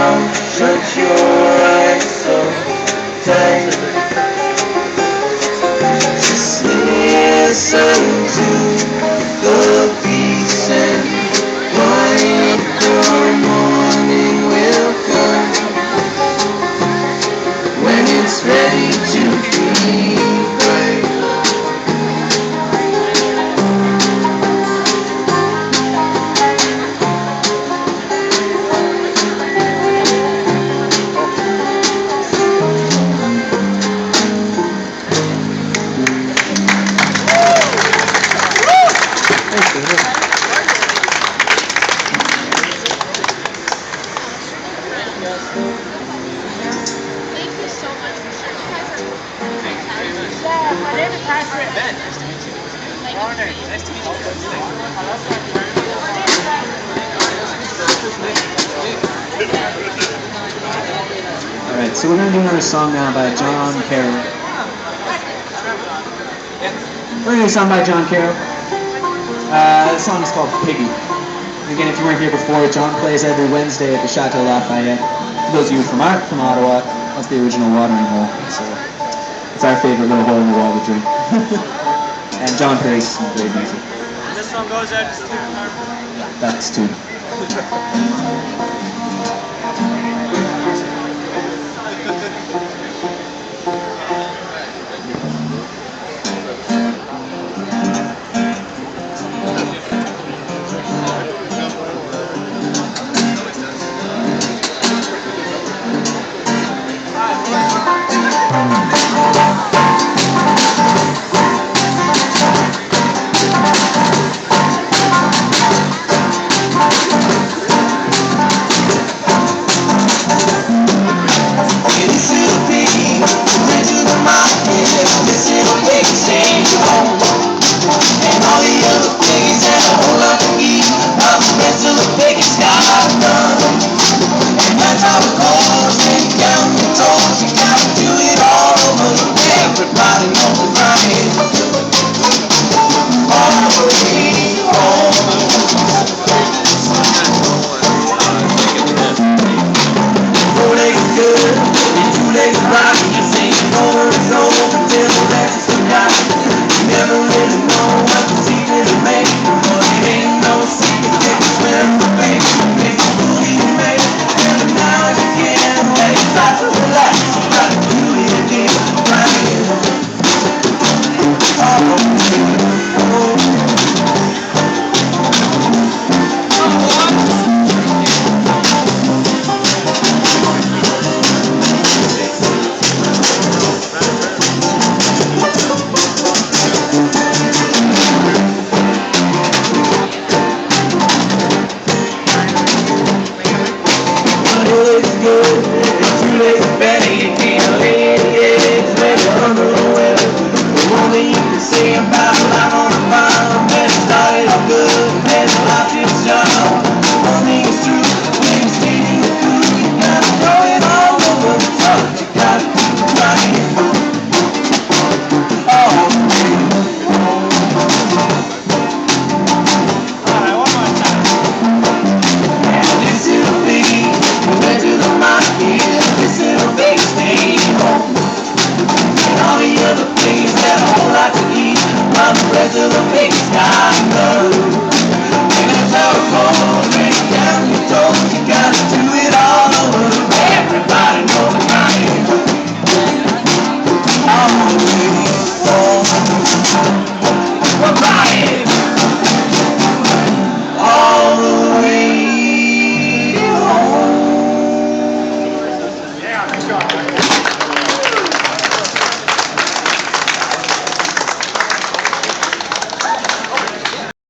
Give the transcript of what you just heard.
mouth, shut your eyes so tight. Just listen to the peace and quiet. The morning will come when it's ready to be bright. Alright, so we're going to do another song now by John Carroll. We're going to do a song by John Carroll. The song is called Piggy. Again, if you weren't here before, John plays every Wednesday at the Chateau Lafayette. For those of you from Ottawa, that's the original watering hole. So it's our favorite little hole in the wall to drink. And John plays some great music. This song goes out to Stephen Harper. That's two.